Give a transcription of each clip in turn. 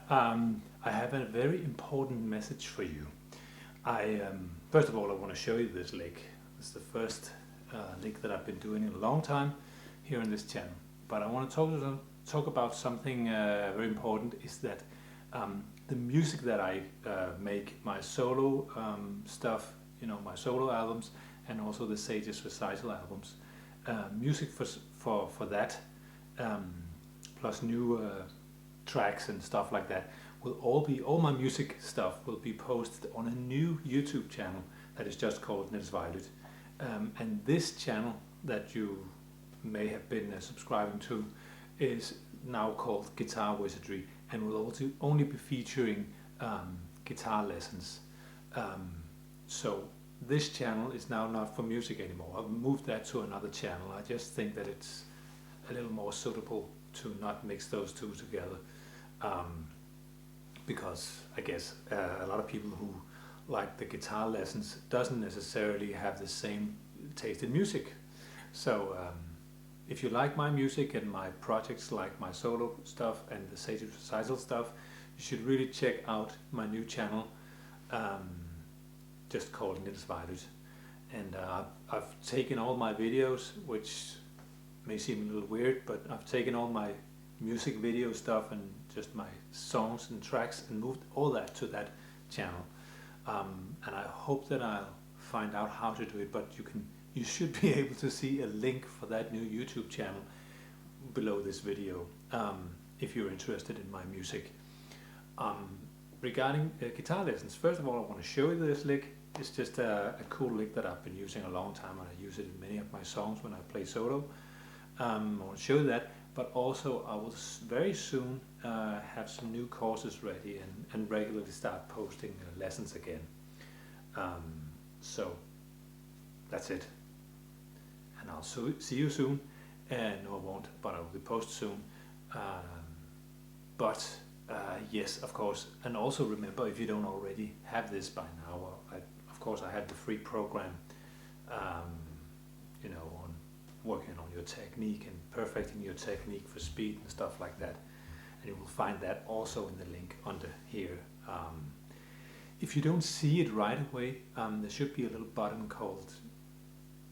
I have a very important message for you. First of all, I want to show you this lick. It's the first lick that I've been doing in a long time here on this channel. But I want to talk about something very important. Is that the music that I make, my solo stuff, my solo albums, and also the Sage's recital albums. Music for that, plus new tracks and stuff like that, all my music stuff will be posted on a new YouTube channel that is just called Niels Vejlødt. And this channel that you may have been subscribing to is now called Guitar Wizardry, and will also only be featuring guitar lessons. So this channel is now not for music anymore. I've moved that to another channel. I just think that it's a little more suitable to not mix those two together, because I guess a lot of people who like the guitar lessons doesn't necessarily have the same taste in music. So if you like my music and my projects, like my solo stuff and the Sage's recital stuff, you should really check out my new channel, just called Niels Vejlødt. And I've taken all my videos, which may seem a little weird, but I've taken all my music video stuff and just my songs and tracks and moved all that to that channel. And I hope that I'll find out how to do it, but you should be able to see a link for that new YouTube channel below this video, if you're interested in my music. Regarding guitar lessons, first of all, I want to show you this lick. It's just a cool lick that I've been using a long time, and I use it in many of my songs when I play solo. I want to show you that, but also I will very soon have some new courses ready and regularly start posting lessons again. So that's it, and I'll see you soon. No, I won't, but I will post soon. Yes, of course, and also remember, if you don't already have this by now, of course I have the free program, on working on your technique and perfecting your technique for speed and stuff like that. And you will find that also in the link under here. If you don't see it right away, there should be a little button called,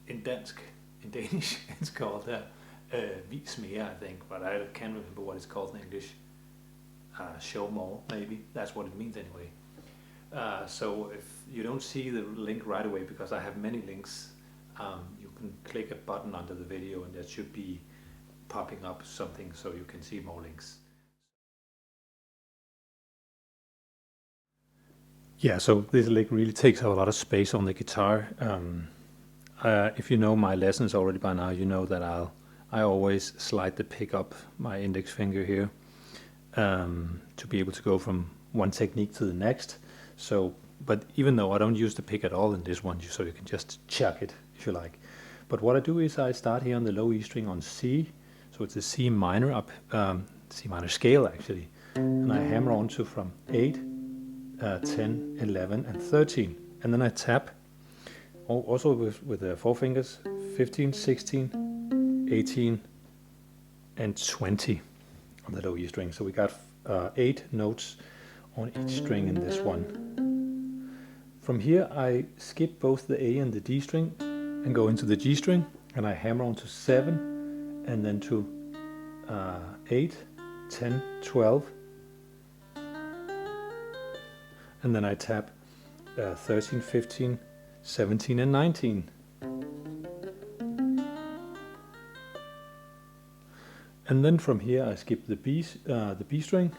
in Danish, it's called Vis mere, I think, but I can't remember what it's called in English. Show more, maybe. That's what it means anyway. So if you don't see the link right away, because I have many links, you can click a button under the video and that should be popping up something so you can see more links. Yeah, so this lick really takes up a lot of space on the guitar. If you know my lessons already by now, you know that I always slide the pick up my index finger here, to be able to go from one technique to the next. So, but even though I don't use the pick at all in this one, so you can just chuck it if you like. But what I do is I start here on the low E string on C, so it's a C minor up, C minor scale actually, and I hammer onto from 8, 10, 11 and 13, and then I tap also with the 4 fingers, 15, 16, 18 and 20 on the low E string. So we got 8 notes on each string in this one. From here I skip both the A and the D string and go into the G string, and I hammer onto 7 and then to 8, 10, 12, and then I tap 13, 15, 17 and 19. And then from here I skip the B string,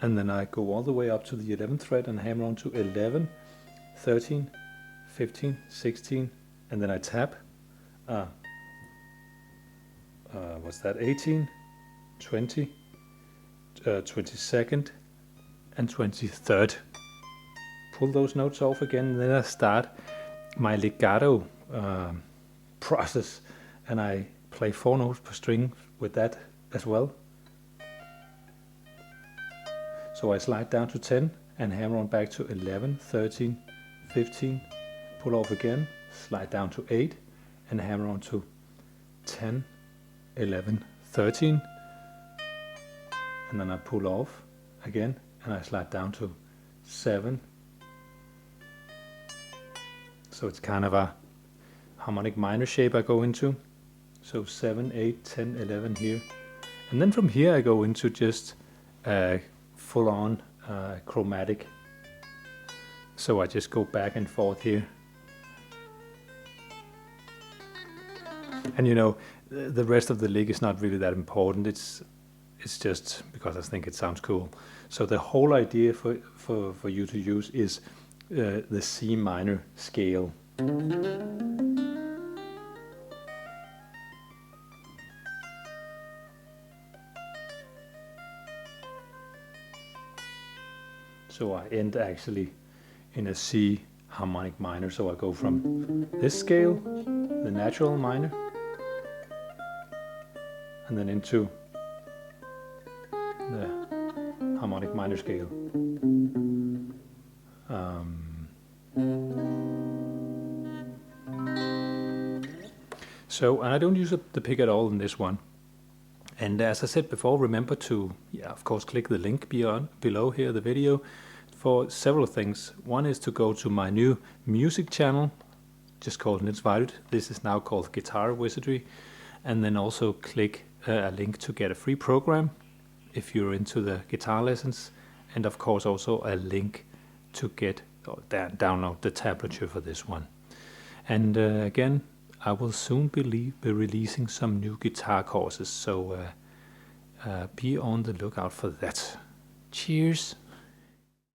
and then I go all the way up to the 11th fret and hammer on to 11, 13, 15, 16, and then I tap, what's that, 18, 20, 22nd and 23rd. Pull those notes off again, and then I start my legato process, and I play 4 notes per string with that as well. So I slide down to 10 and hammer on back to 11, 13, 15, pull off again, slide down to 8 and hammer on to 10, 11, 13, and then I pull off again, and I slide down to 7. So it's kind of a harmonic minor shape I go into. So 7, 8, 10, 11 here. And then from here I go into just full on chromatic. So I just go back and forth here. And you know, the rest of the lick is not really that important. It's just because I think it sounds cool. So the whole idea for you to use is the C minor scale. So I end actually in a C harmonic minor. So I go from this scale, the natural minor, and then into the harmonic minor scale. So, and I don't use the pick at all in this one. And as I said before, remember to, of course, click the link below here, the video, for several things. One is to go to my new music channel, just called Niels Vejløt. This is now called Guitar Wizardry. And then also click a link to get a free program if you're into the guitar lessons. And of course also a link to get or download the tablature for this one. And again, I will soon be releasing some new guitar courses, so be on the lookout for that. Cheers!